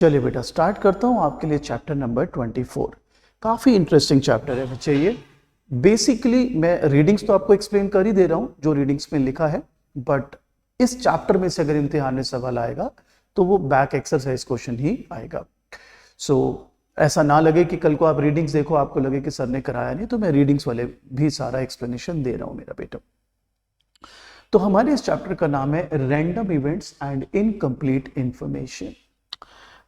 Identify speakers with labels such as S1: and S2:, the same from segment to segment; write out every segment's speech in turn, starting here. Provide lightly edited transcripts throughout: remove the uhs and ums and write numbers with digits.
S1: चलिए बेटा स्टार्ट करता हूँ आपके लिए चैप्टर नंबर 24। काफ़ी इंटरेस्टिंग चैप्टर है बच्चे ये। बेसिकली मैं रीडिंग्स तो आपको एक्सप्लेन कर ही दे रहा हूँ जो रीडिंग्स में लिखा है, बट इस चैप्टर में से अगर इम्तिहान में सवाल आएगा तो वो बैक एक्सरसाइज क्वेश्चन ही आएगा। सो ऐसा ना लगे कि कल को आप रीडिंग्स देखो आपको लगे कि सर ने कराया नहीं, तो मैं रीडिंग्स वाले भी सारा एक्सप्लेनेशन दे रहा हूँ मेरा बेटा। तो हमारे इस चैप्टर का नाम है random events and incomplete information.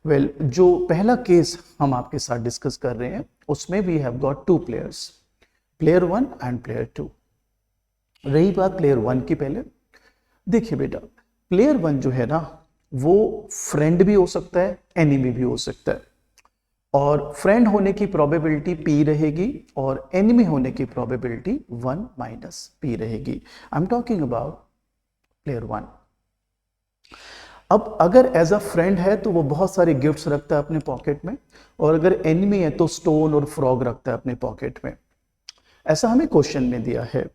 S1: Well, जो पहला केस हम आपके साथ डिस्कस कर रहे हैं उसमें we have got two players, player 1 and player 2। रही बात प्लेयर 1 की, पहले देखिए बेटा, प्लेयर 1 जो है ना वो फ्रेंड भी हो सकता है, एनिमी भी हो सकता है। और फ्रेंड होने की प्रोबेबिलिटी P रहेगी और एनिमी होने की प्रोबेबिलिटी 1 माइनस P रहेगी। I am talking about player 1। अब अगर एज अ फ्रेंड है तो वो बहुत सारे गिफ्ट्स रखता है अपने पॉकेट में, और अगर एनिमी है तो स्टोन और फ्रॉग रखता है अपने पॉकेट में। ऐसा हमें क्वेश्चन में दिया है,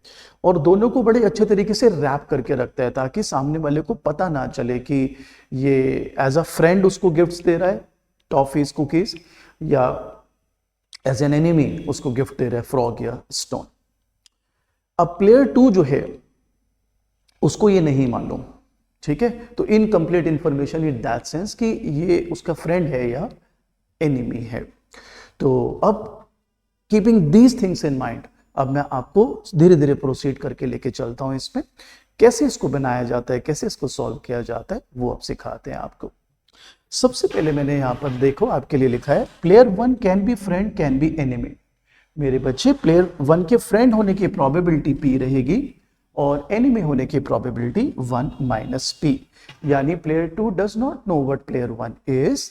S1: और दोनों को बड़े अच्छे तरीके से रैप करके रखता है ताकि सामने वाले को पता ना चले कि ये एज अ फ्रेंड उसको गिफ्ट्स दे रहा है, टॉफीज कुकीज, या एज एन एनिमी उसको गिफ्ट दे रहा है फ्रॉग या स्टोन। अब प्लेयर 2 जो है उसको ये नहीं मालूम, ठीक है, तो incomplete information in that sense कि ये उसका फ्रेंड है या एनिमी है। तो अब keeping these things in mind, अब मैं आपको धीरे धीरे प्रोसीड करके लेके चलता हूं इसमें, कैसे इसको बनाया जाता है, कैसे इसको सॉल्व किया जाता है, वो अब सिखाते हैं आपको। सबसे पहले मैंने यहां पर देखो आपके लिए लिखा है player 1 can be friend can be enemy. मेरे बच्चे, प्लेयर 1 के फ्रेंड होने की प्रोबेबिलिटी P रहेगी और एनिमी होने की प्रोबेबिलिटी 1 माइनस P। यानी player 2 does not know what player 1 is.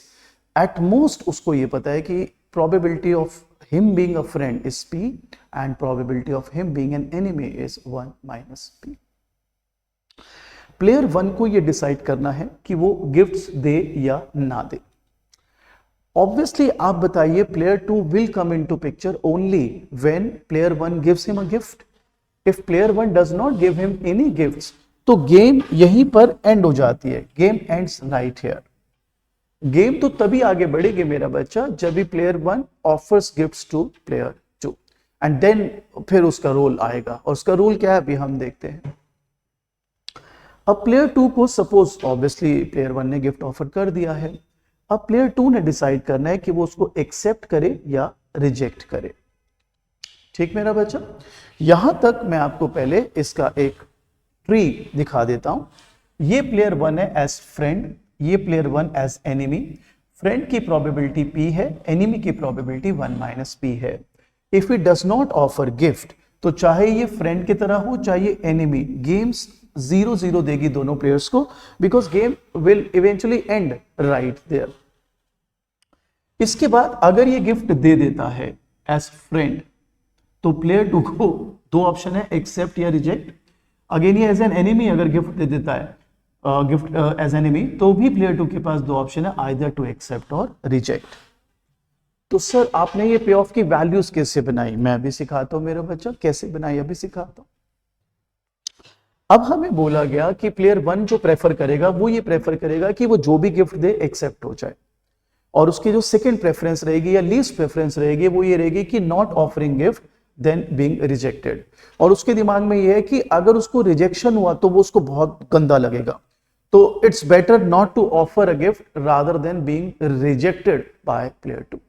S1: At most उसको ये पता है कि probability of him being a friend is P and probability of him being an enemy is 1 minus P। Player 1 को ये decide करना है कि वो गिफ्ट्स दे या ना दे। ऑब्वियसली आप बताइए player 2 will come into picture only when player 1 gives him a gift. If player 1 does not give him any gifts, तो गेम यहीं पर एंड हो जाती है। Game ends right here. Game तो तभी आगे बढ़ेगी मेरा बच्चा जब भी player 1 offers gifts to player 2, and then फिर उसका रोल आएगा, और उसका रोल क्या है अभी हम देखते हैं। अब प्लेयर 2 को सपोज ऑब्वियसली प्लेयर 1 ने गिफ्ट ऑफर कर दिया है, अब प्लेयर 2 ने डिसाइड करना है कि वो उसको एक्सेप्ट करे या रिजेक्ट करे। ठीक मेरा बच्चा, यहां तक मैं आपको पहले इसका एक ट्री दिखा देता हूं। ये प्लेयर 1 है एज फ्रेंड, ये प्लेयर 1 एज एनिमी। फ्रेंड की प्रोबेबिलिटी P है, एनिमी की प्रोबेबिलिटी 1 माइनस P है। If it does not offer gift, तो चाहे ये फ्रेंड की तरह हो चाहे एनिमी, गेम्स 0-0 देगी दोनों प्लेयर्स को, because game will eventually end right there. इसके बाद अगर ये गिफ्ट दे देता है एज फ्रेंड, तो प्लेयर 2 को दो ऑप्शन है, एक्सेप्ट या रिजेक्ट। अगेन ये एज एन एनिमी अगर गिफ्ट दे देता है, गिफ्ट एज एनिमी, तो भी प्लेयर 2 के पास दो ऑप्शन है, आइदर टू एक्सेप्ट और रिजेक्ट। तो सर आपने ये पे ऑफ की वैल्यूज कैसे बनाई, मैं अभी सिखाता हूं मेरा बच्चा, कैसे बनाई अभी सिखाता हूं। अब हमें बोला गया कि प्लेयर 1 जो प्रेफर करेगा वो ये प्रेफर करेगा कि वो जो भी गिफ्ट दे एक्सेप्ट हो जाए, और उसकी जो सेकंड प्रेफरेंस रहेगी या लीस्ट प्रेफरेंस रहेगी वो ये रहेगी कि not offering gift than being rejected. और उसके दिमाग में ये है कि अगर उसको रिजेक्शन हुआ तो वो उसको बहुत गंदा लगेगा, तो it's better not to offer a gift rather than being rejected by player 2।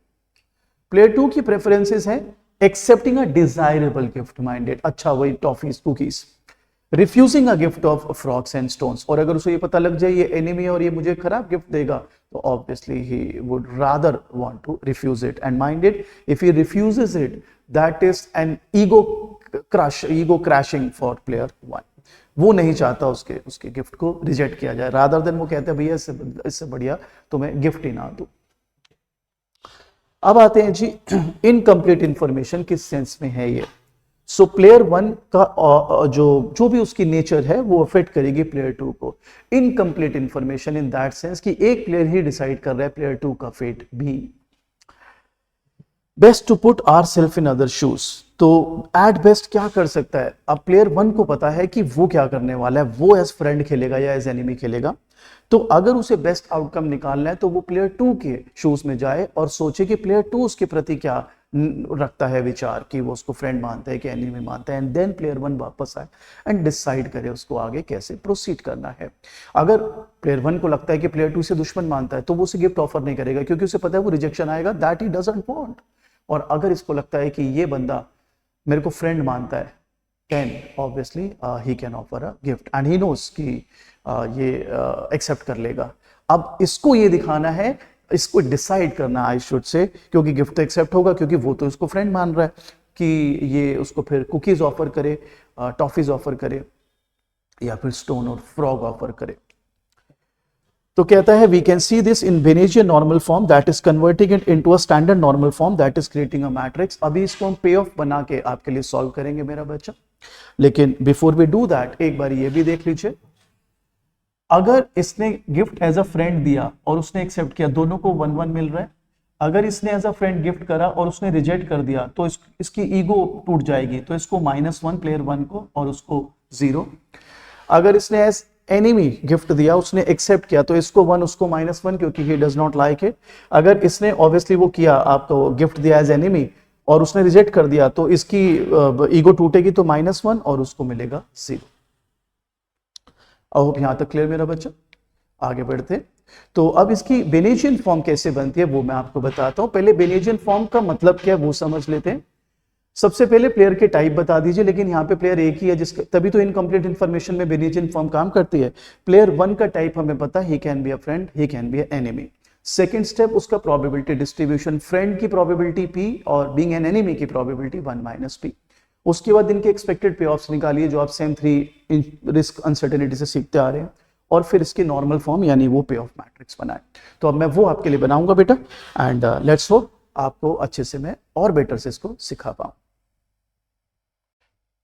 S1: Player 2 की प्रेफरेंसेस हैं accepting a desirable gift minded, अच्छा वही toffees cookies, refusing a gift of frogs and stones, और अगर उसे ये पता लग जाए ये एनिमी और ये मुझे खराब गिफ्ट देगा, तो obviously he would rather want to refuse it and minded if he refuses it that is an ego crashing for player 1। वो नहीं चाहता उसके गिफ्ट को रिजेक्ट किया जाए, रादर देन वो कहते हैं भैया इससे बढ़िया तो मैं गिफ्ट ही ना दूं। अब आते हैं जी इनकम्प्लीट इंफॉर्मेशन किस सेंस में है ये। सो प्लेयर 1 का जो भी उसकी नेचर है वो अफेक्ट करेगी प्लेयर 2 को। Incomplete information in that sense कि एक प्लेयर ही डिसाइड कर रहा है प्लेयर 2 का फेट भी। Best to put our self in other shoes. तो एट बेस्ट क्या कर सकता है, अब प्लेयर वन को पता है कि वो क्या करने वाला है, वो एज फ्रेंड खेलेगा या एज एनिमी खेलेगा। तो अगर उसे बेस्ट आउटकम निकालना है तो वो प्लेयर टू के शूज में जाए और सोचे कि प्लेयर टू उसके प्रति क्या रखता है विचार, कि वो उसको फ्रेंड मानता है कि एनिमी मानता है, एंड देन प्लेयर वन वापस आए एंड डिसाइड करे उसको आगे कैसे प्रोसीड करना है। अगर प्लेयर वन को लगता है कि प्लेयर टू से दुश्मन मानता है तो वो उसे गिफ्ट ऑफर नहीं करेगा, क्योंकि उसे पता है वो रिजेक्शन आएगा, दैट ही डजंट वांट। और अगर इसको लगता है कि ये बंदा मेरे को फ्रेंड मानता है, then obviously he can offer a gift and he knows कि ये एक्सेप्ट कर लेगा। अब इसको ये दिखाना है, इसको डिसाइड करना आई शुड से, क्योंकि गिफ्ट तो एक्सेप्ट होगा क्योंकि वो तो इसको फ्रेंड मान रहा है, कि ये उसको फिर कुकीज ऑफर करे, टॉफीज ऑफर करे, या फिर स्टोन और फ्रॉग ऑफर करे। तो कहता है we can see this in Bayesian normal form that is converting it into a standard normal form that is creating a matrix. अभी इसको हम पे ऑफ बना के आपके लिए सॉल्व करेंगे मेरा बच्चा, लेकिन बिफोर वी डू दैट एक बार ये भी देख लीजिए। अगर इसने गिफ्ट एज अ फ्रेंड दिया और उसने एक्सेप्ट किया, दोनों को 1-1 मिल रहा है। अगर इसने एज अ फ्रेंड गिफ्ट करा और उसने रिजेक्ट कर दिया तो इसकी ईगो टूट जाएगी, तो इसको -1 प्लेयर वन को और उसको 0। अगर इसने एज एनिमी गिफ्ट दिया, उसने एक्सेप्ट किया, तो इसको 1 उसको -1, क्योंकि he does not like it. अगर इसने ऑब्वियसली वो किया, आपको गिफ्ट दिया एज एनिमी और उसने रिजेक्ट कर दिया, तो इसकी ईगो टूटेगी, तो -1 और उसको मिलेगा 0। आई होप यहां तक क्लियर मेरा बच्चा। आगे बढ़ते। तो अब इसकी बेनेजियन फॉर्म कैसे बनती है वो मैं आपको बताता हूं। पहले बेनेजियन फॉर्म का मतलब क्या है वो समझ लेते हैं। सबसे पहले प्लेयर के टाइप बता दीजिए, लेकिन यहाँ पे प्लेयर एक ही है, जिसका तभी तो इनकम्प्लीट इंफॉर्मेशन में बेनेजियन फॉर्म काम करती है। प्लेयर वन का टाइप हमें पता, he can be a friend, he can be a enemy. Second step उसका प्रोबेबिलिटी डिस्ट्रीब्यूशन, फ्रेंड की प्रोबेबिलिटी p और बीइंग एन एनिमी की प्रोबेबिलिटी 1 - p। उसके बाद इनके एक्सपेक्टेड पे ऑफ्स निकालिए, जो आप सेम 3 रिस्क अनसर्टेनिटी से सीखते आ रहे हैं, और फिर इसकी नॉर्मल फॉर्म यानी वो पे ऑफ मैट्रिक्स बनाए। तो अब मैं वो आपके लिए बनाऊंगा बेटा, एंड लेट्स होप आपको अच्छे से मैं और बेटर से इसको सिखा पाऊं।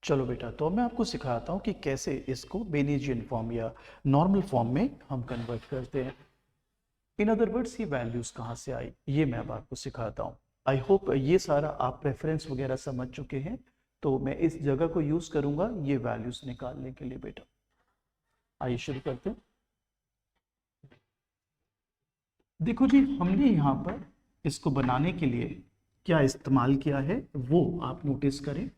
S1: चलो बेटा, तो मैं आपको सिखाता हूं कि कैसे इसको बेनेजियन फॉर्म या नॉर्मल फॉर्म में हम कन्वर्ट करते हैं। इन अदर वर्ड्स ये वैल्यूज कहाँ से आई ये मैं अब आपको सिखाता हूँ। आई होप ये सारा आप रेफरेंस वगैरह समझ चुके हैं, तो मैं इस जगह को यूज करूंगा ये वैल्यूज निकालने के लिए बेटा। आइए शुरू करते हैं। देखो जी, हमने यहाँ पर इसको बनाने के लिए क्या इस्तेमाल किया है वो आप नोटिस करें।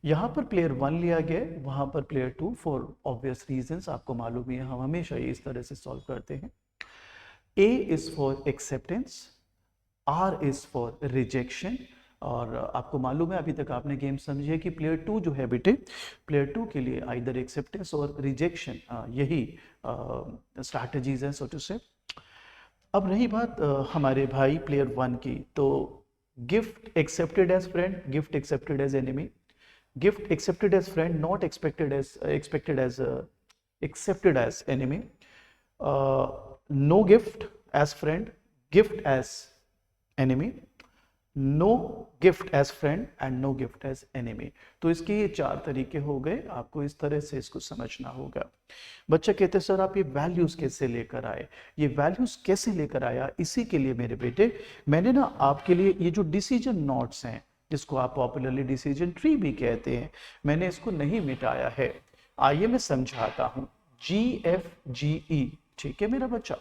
S1: यहाँ पर प्लेयर 1 लिया गया है, वहां पर प्लेयर 2, फॉर ऑब्वियस रीजंस, आपको मालूम है हम हमेशा ये इस तरह से सॉल्व करते हैं। A is for acceptance, R is for rejection, और आपको मालूम है अभी तक आपने गेम समझी है कि प्लेयर 2 जो है बेटे, प्लेयर 2 के लिए आइदर एक्सेप्टेंस और रिजेक्शन यही स्ट्रैटेजीज हैं सो टू से। अब रही बात हमारे भाई प्लेयर 1 की, तो gift accepted as friend, gift accepted as enemy, gift accepted as friend, not expected as accepted as enemy, no gift as friend, gift as enemy, no gift as friend and no gift as enemy। तो इसके ये 4 तरीके हो गए, आपको इस तरह से इसको समझना होगा। बच्चा कहते सर आप ये वैल्यूज कैसे लेकर आए, ये वैल्यूज कैसे लेकर आया, इसी के लिए मेरे बेटे मैंने ना आपके लिए ये जो डिसीजन नोट्स हैं, जिसको आप पॉपुलरली डिसीजन ट्री भी कहते हैं, मैंने इसको नहीं मिटाया है। आइए मैं समझाता हूं। GFGE, ठीक है मेरा बच्चा,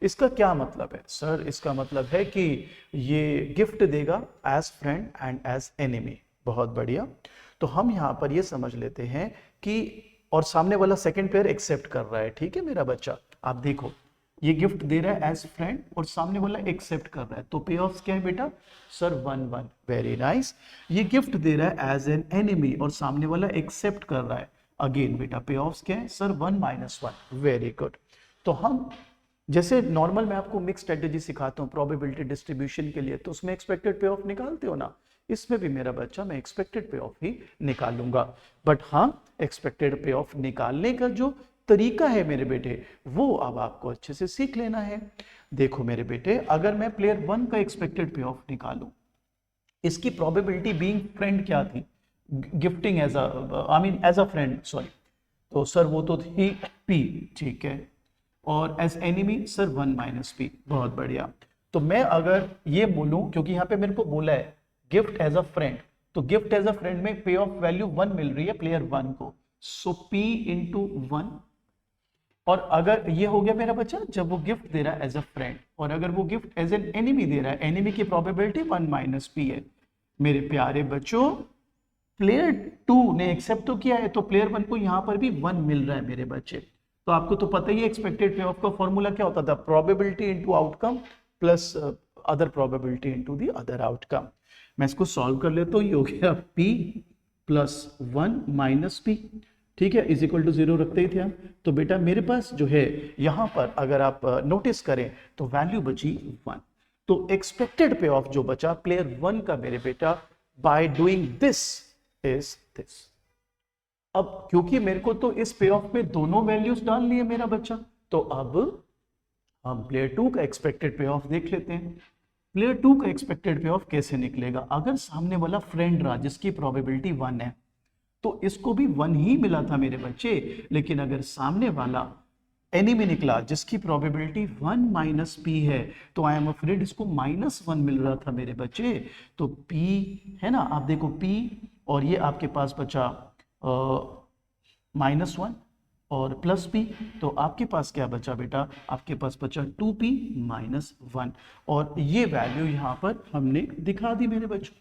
S1: इसका क्या मतलब है? सर इसका मतलब है कि ये गिफ्ट देगा as friend and as enemy. बहुत बढ़िया। तो हम यहां पर ये समझ लेते हैं कि, और सामने वाला सेकंड पेयर एक्सेप्ट कर रहा है, ठीक है मेरा बच्चा। आप देखो ये गिफ्ट दे रहा है एज फ्रेंड और सामने वाला एक्सेप्ट कर रहा है, तो पे ऑफ क्या है बेटा? सर 1-1। Very nice. ये गिफ्ट दे रहा है एज एन एनिमी और सामने वाला एक्सेप्ट कर रहा है, अगेन बेटा पे ऑफ क्या है? सर 1-1। Very good. तो हम जैसे नॉर्मल मैं आपको मिक्स स्ट्रेटेजी सिखाता हूँ प्रोबेबिलिटी डिस्ट्रीब्यूशन के लिए, तो उसमें एक्सपेक्टेड पे ऑफ निकालते हो ना, इसमें भी मेरा बच्चा मैं एक्सपेक्टेड पे ऑफ ही निकालूंगा। बट हाँ, एक्सपेक्टेड पे ऑफ निकालने का जो तरीका है मेरे बेटे, वो अब आपको अच्छे से सीख लेना है। देखो मेरे बेटे, अगर मैं प्लेयर 1 का एक्सपेक्टेड पे ऑफ निकालूं, इसकी प्रोबेबिलिटी बीइंग फ्रेंड क्या थी? Gifting as a friend, sorry, तो सर वो तो थी P, ठीक है, और एज एनिमी सर 1 - p। बहुत बढ़िया। तो मैं अगर ये बोलूं, क्योंकि यहाँ पे मेरे को बोला है गिफ्ट एज अ फ्रेंड, तो गिफ्ट एज अ फ्रेंड में पे ऑफ वैल्यू 1 मिल रही है प्लेयर 1 को, सो P इंटू 1। और अगर ये हो गया मेरा बच्चा जब वो गिफ्ट दे रहा है एज अ फ्रेंड, और अगर वो गिफ्ट एज एन एनिमी दे रहा है, एनिमी की प्रोबेबिलिटी 1 माइनस पी है। मेरे प्यारे बच्चों, प्लेयर 2 ने एक्सेप्ट तो किया है, तो प्लेयर 1 को यहां पर भी 1 मिल रहा है मेरे बच्चे। तो आपको तो पता ही है एक्सपेक्टेड पे ऑफ का फॉर्मूला क्या होता था, probability into outcome plus other probability into the other outcome. मैं इसको सॉल्व कर लेता हूँ, ये हो गया P प्लस 1 माइनस पी, ठीक है, इज इक्वल टू 0 रखते ही थे हम। तो बेटा मेरे पास जो है यहां पर अगर आप नोटिस करें तो वैल्यू बची 1। तो एक्सपेक्टेड पे ऑफ जो बचा प्लेयर 1 का मेरे बेटा by doing this is this. अब क्योंकि मेरे को तो इस पे ऑफ में दोनों वैल्यूज डालनी है मेरा बच्चा, तो अब हम प्लेयर 2 का एक्सपेक्टेड पे ऑफ देख लेते हैं। प्लेयर 2 का एक्सपेक्टेड पे ऑफ कैसे निकलेगा, अगर सामने वाला फ्रेंड रहा जिसकी प्रोबेबिलिटी 1 है तो इसको भी 1 ही मिला था मेरे बच्चे, लेकिन अगर सामने वाला एनिमी निकला जिसकी प्रोबेबिलिटी 1 माइनस पी है, तो आई एम अफ्रेड इसको -1 मिल रहा था मेरे बच्चे। तो P है ना, आप देखो P और ये आपके पास बचा -1 और प्लस P, तो आपके पास क्या बचा बेटा, आपके पास बचा 2P -1, और ये वैल्यू यहां पर हमने दिखा दी मेरे बच्चों।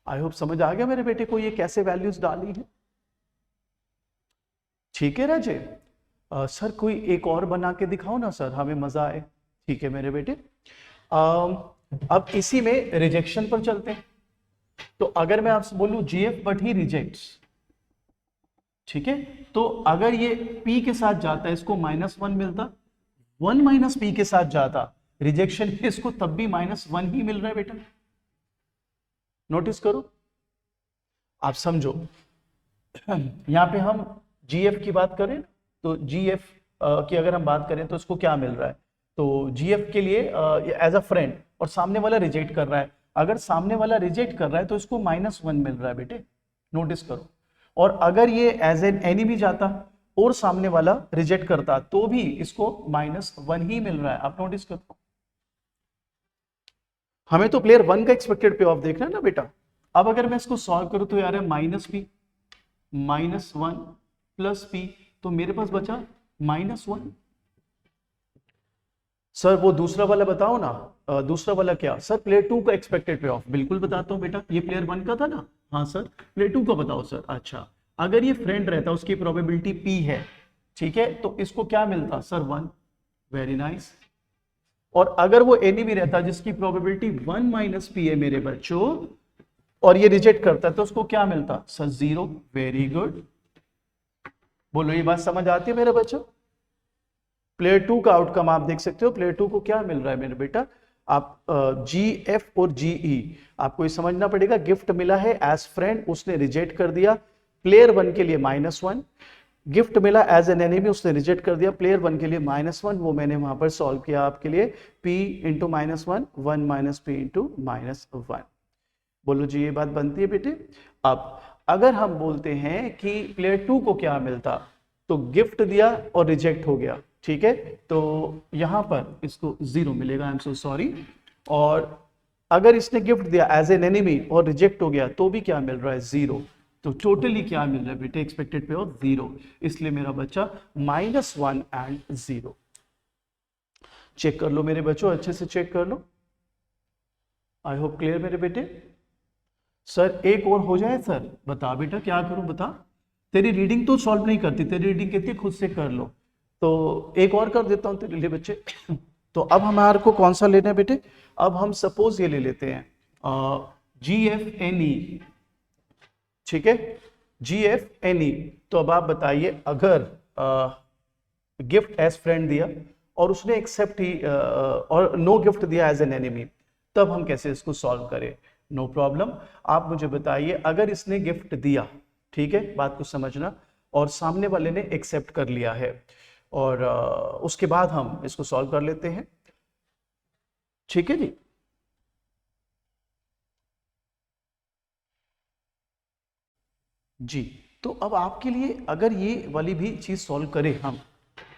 S1: आई होप समझ आ गया मेरे बेटे को ये कैसे वैल्यूज डाली है। ठीक है राजे, सर कोई एक और बना के दिखाओ ना सर, हमें मजा आए। ठीक है मेरे बेटे, अब इसी में रिजेक्शन पर चलते हैं। तो अगर मैं आपसे बोलूं GF बट ही रिजेक्ट्स, ठीक है, तो अगर ये P के साथ जाता है इसको -1 मिलता, 1 माइनस P के साथ जाता रिजेक्शन इसको तब भी -1 ही मिल रहा है बेटा। नोटिस करो, आप समझो, यहां पे हम GF की बात करें तो GF की अगर हम बात करें तो इसको क्या मिल रहा है, तो GF के लिए एज अ फ्रेंड, और सामने वाला रिजेक्ट कर रहा है, अगर सामने वाला रिजेक्ट कर रहा है तो इसको -1 मिल रहा है बेटे, नोटिस करो। और अगर ये एज एन एनिमी जाता और सामने वाला रिजेक्ट करता तो भी इसको -1 ही मिल रहा है, आप नोटिस करो। हमें तो प्लेयर 1 का एक्सपेक्टेड पे ऑफ देखना है ना बेटा। अब अगर मैं इसको सॉल्व करूं तो यार है -P -1 प्लस P, तो मेरे पास बचा -1। सर वो दूसरा वाला बताओ ना, दूसरा वाला क्या सर, प्लेयर 2 का एक्सपेक्टेड पे ऑफ, बिल्कुल बताता हूं बेटा, ये प्लेयर 1 का था ना, हाँ सर प्लेयर 2 का बताओ सर। अच्छा, अगर ये फ्रेंड रहता उसकी प्रोबेबिलिटी P है, ठीक है, तो इसको क्या मिलता सर 1, वेरी नाइस। और अगर वो एनिमी रहता जिसकी प्रोबेबिलिटी 1 माइनस P है मेरे बच्चों, और ये रिजेक्ट करता है तो उसको क्या मिलता सर 0, वेरी गुड। बोलो ये बात समझ आती है मेरे बच्चों। प्लेयर 2 का आउटकम आप देख सकते हो, प्लेयर 2 को क्या मिल रहा है मेरे बेटा, आप GF और GE आपको ये समझना पड़ेगा, गिफ्ट मिला है एज फ्रेंड, उसने रिजेक्ट कर दिया, प्लेयर 1 के लिए -1, गिफ्ट मिला एज एन एनिमी, उसने रिजेक्ट कर दिया, प्लेयर 1 के लिए -1, वो मैंने वहां पर सॉल्व किया आपके लिए, P into -1, 1 minus P into -1। बोलो जी ये बात बनती है बेटे। अब अगर हम बोलते हैं कि प्लेयर 2 को क्या मिलता, तो गिफ्ट दिया और रिजेक्ट हो गया, ठीक है, तो यहां पर इसको 0 मिलेगा, आई एम सो सॉरी। और अगर इसने गिफ्ट दिया एज एन एनिमी और रिजेक्ट हो गया तो भी क्या मिल रहा है 0, तो टोटली क्या मिल रहा है बेटे, एक्सपेक्टेड पे ऑफ 0, इसलिए मेरा बच्चा -1 एंड 0। चेक कर लो मेरे बच्चों, अच्छे से चेक कर लो, आई होप क्लियर मेरे बेटे। सर एक और हो जाए सर, बता बेटा क्या करूं बता, तेरी रीडिंग तो सॉल्व नहीं करती, तेरी रीडिंग कहती है खुद से कर लो, तो एक और कर देता हूं तेरे लिए बच्चे। तो अब हमारे को कौन सा लेना है बेटे, अब हम सपोज ये ले लेते हैं GFNE, ठीक है, GFNE। तो अब आप बताइए, अगर गिफ्ट एज फ्रेंड दिया और उसने एक्सेप्ट ही और नो गिफ्ट दिया एज एन एनिमी, तब हम कैसे इसको सॉल्व करें। नो प्रॉब्लम, आप मुझे बताइए, अगर इसने गिफ्ट दिया, ठीक है, बात को समझना, और सामने वाले ने एक्सेप्ट कर लिया है, और उसके बाद हम इसको सॉल्व कर लेते हैं, ठीक है जी। जी, तो अब आपके लिए अगर ये वाली भी चीज सॉल्व करें हम,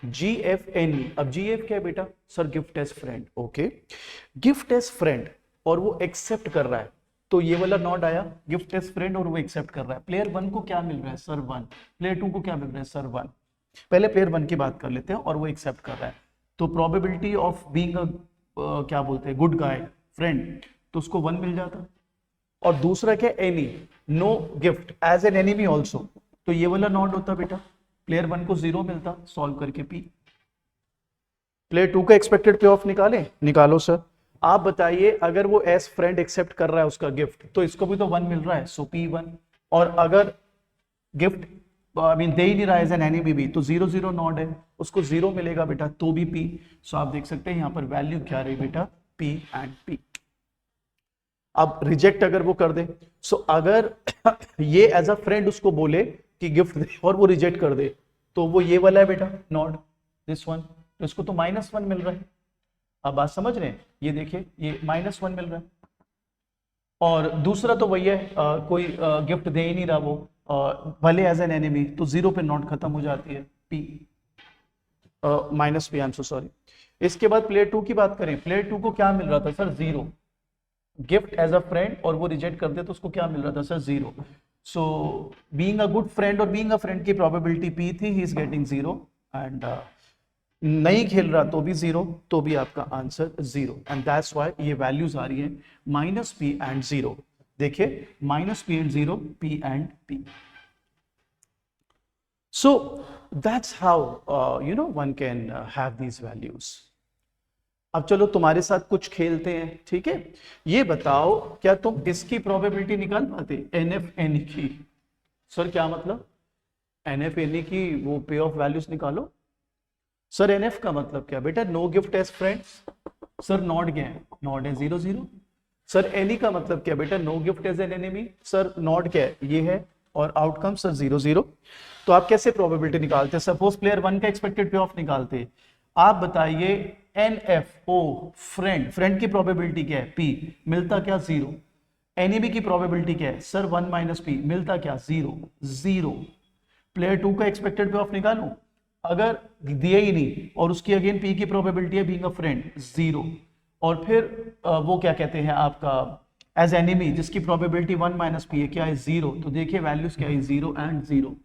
S1: GFNE, अब GF क्या है बेटा, sir gift as friend, okay, gift as friend, और वो एक्सेप्ट कर रहा है, तो ये वाला नॉट आया गिफ्ट एज फ्रेंड और वो एक्सेप्ट कर रहा है। प्लेयर 1 को क्या मिल रहा है सर 1, प्लेयर 2 को क्या मिल रहा है सर 1। पहले प्लेयर 1 की बात कर लेते हैं और वो एक्सेप्ट कर रहा है, तो प्रोबेबिलिटी ऑफ बीइंग अ क्या बोलते हैं गुड गाय फ्रेंड, तो उसको 1 मिल जाता। और दूसरा क्या NE, no gift as an enemy also, तो ये वाला नॉट होता बेटा, प्लेयर 1 को 0 मिलता, सॉल्व करके पी। प्लेयर 2 का एक्सपेक्टेड पे ऑफ निकालो सर। आप बताइए अगर वो एज फ्रेंड एक्सेप्ट कर रहा है उसका गिफ्ट, तो इसको भी तो 1 मिल रहा है, सो P1। और अगर गिफ्ट दे ही नहीं रहा एज एन एनिमी भी, तो 0 नॉट है, उसको 0 मिलेगा बेटा, तो भी P। सो आप देख सकते हैं यहाँ पर वैल्यू क्या रही बेटा, P एंड P। अब रिजेक्ट अगर वो कर दे, सो अगर ये एज अ फ्रेंड उसको बोले कि गिफ्ट दे और वो रिजेक्ट कर दे, तो वो ये वाला है बेटा नॉट दिस वन, तो इसको तो -1 मिल रहा है। अब बात समझ रहे हैं, ये देखिए ये -1 मिल रहा है। और दूसरा तो वही है कोई गिफ्ट दे ही नहीं रहा वो, भले एज एन एनिमी, तो 0 पे नॉट खत्म हो जाती है, P -P, I am so sorry. इसके बाद प्लेयर 2 की बात करें, प्लेयर 2 को क्या मिल रहा था sir 0, gift as a friend, और वो रिजेक्ट कर दे तो उसको क्या मिल रहा था sir 0। So being a good friend और बीइंग अ फ्रेंड की प्रोबेबिलिटी P थी, ही इज गेटिंग 0, एंड नहीं खेल रहा तो भी 0, तो भी आपका आंसर 0, एंड दैट्स व्हाई ये वैल्यूज आ रही है -P एंड 0। देखिए -P and 0, P and P। So that's how you know one can have these values. अब चलो तुम्हारे साथ कुछ खेलते हैं, ठीक है। ये बताओ क्या तुम इसकी प्रोबेबिलिटी निकाल पाते, NF NE की। सर क्या मतलब, NF NE की वो पे ऑफ वैल्यूज निकालो। सर NF का मतलब क्या बेटा, no gift as friends, sir not क्या है, नॉट है 0 सर NE का मतलब क्या बेटा, no gift as an enemy, sir not क्या है, ये है, और आउटकम सर 0 तो आप कैसे प्रोबेबिलिटी निकालते हैं, सपोज प्लेयर 1 का एक्सपेक्टेड पे ऑफ निकालते, आप बताइए NFO फ्रेंड की प्रोबेबिलिटी क्या है, P, मिलता क्या 0। एनिमी की प्रोबेबिलिटी क्या है सर 1 - P, मिलता क्या 0। प्लेयर 2 का एक्सपेक्टेड पे ऑफ निकालूं, अगर दिए ही नहीं और उसकी अगेन P की प्रोबेबिलिटी है बीइंग अ फ्रेंड 0, और फिर वो क्या कहते हैं आपका एज एनिमी जिसकी प्रोबेबिलिटी 1 - P है, क्या है 0, तो देखिए वैल्यूज क्या है 0 एंड 0।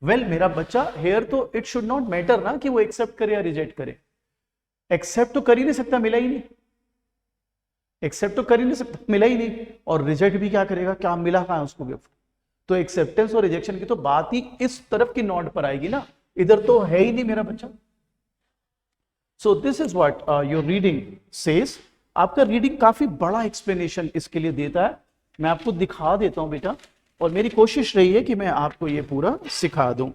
S1: वेल मेरा बच्चा हेयर तो इट शुड नॉट मैटर ना कि वो एक्सेप्ट करे या रिजेक्ट करे, एक्सेप्ट तो कर ही नहीं सकता, मिला ही नहीं, एक्सेप्ट तो कर ही नहीं सकता, मिला ही नहीं, और रिजेक्ट भी क्या करेगा, क्या मिला कहां उसको गिफ्ट। तो एक्सेप्टेंस और रिजेक्शन की तो बात ही इस तरफ की नोट पर आएगी ना, इधर तो है ही नहीं मेरा बच्चा। So this is what your reading says. आपका रीडिंग काफी बड़ा एक्सप्लेनेशन इसके लिए देता है, मैं आपको दिखा देता हूं बेटा, और मेरी कोशिश रही है कि मैं आपको ये पूरा सिखा दूं।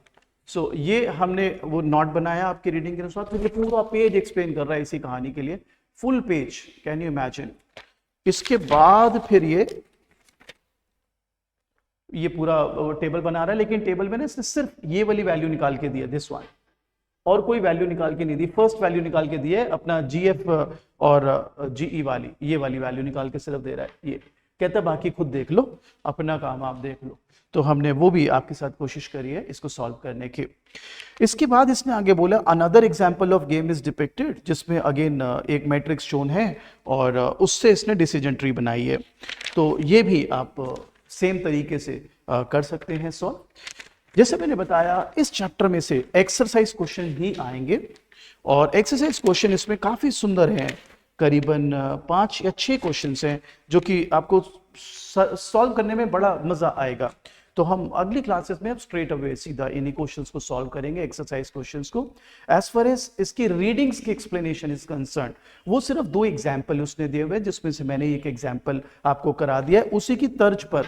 S1: सो ये हमने वो नोट बनाया आपकी रीडिंग के अनुसार, तो ये पूरा पेज एक्सप्लेन कर रहा है इसी कहानी के लिए, full page, can you imagine. इसके बाद फिर ये पूरा टेबल बना रहा है, लेकिन टेबल में ना इसने सिर्फ ये वाली वैल्यू निकाल के दी है, दिस वन, और कोई वैल्यू निकाल के नहीं दी, फर्स्ट वैल्यू निकाल के दी है अपना GF और GE वाली, ये वाली वैल्यू निकाल के सिर्फ दे रहा है। ये कहता है बाकी खुद देख लो, अपना काम आप देख लो, तो हमने वो भी आपके साथ कोशिश करी है इसको सॉल्व करने की। इसके बाद इसने आगे बोला another example of game is depicted, जिसमें अगेन एक मैट्रिक्स शोन है और उससे इसने डिसीजन ट्री बनाई है, तो ये भी आप सेम तरीके से कर सकते हैं सॉल्व। जैसे मैंने बताया इस चैप्टर में से एक्सरसाइज क्वेश्चन भी आएंगे, और एक्सरसाइज क्वेश्चन इसमें काफी सुंदर हैं, करीबन 5 या 6 क्वेश्चंस हैं जो कि आपको सॉल्व करने में बड़ा मजा आएगा। तो हम अगली क्लासेस में अब स्ट्रेट अवे सीधा इन्हीं क्वेश्चंस को सॉल्व करेंगे, एक्सरसाइज क्वेश्चंस को। एज फार एज इसकी रीडिंग्स की एक्सप्लेनेशन इज कंसर्न, वो सिर्फ 2 एग्जाम्पल उसने दिए हुए, जिसमें से मैंने एक एग्जाम्पल आपको करा दिया है, उसी की तर्ज पर,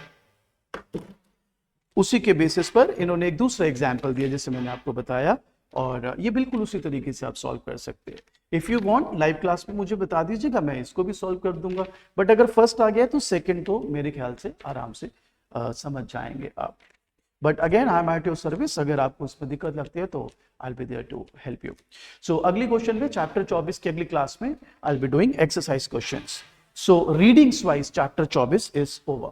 S1: उसी के बेसिस पर इन्होंने एक दूसरा एग्जाम्पल दिया जैसे मैंने आपको बताया, और ये बिल्कुल उसी तरीके से आप सॉल्व कर सकते हैं। If you want live class में मुझे बता दीजिएगा, मैं इसको भी सॉल्व कर दूंगा, बट अगर फर्स्ट आ गया तो सेकंड तो मेरे ख्याल से आराम से समझ जाएंगे आप। But again I am at your service, अगर आपको इसमें दिक्कत लगती है तो I will be there to help you. So अगली क्वेश्चन में चैप्टर 24 की अगली क्लास में I will be doing exercise questions. So readings wise chapter 24 is over.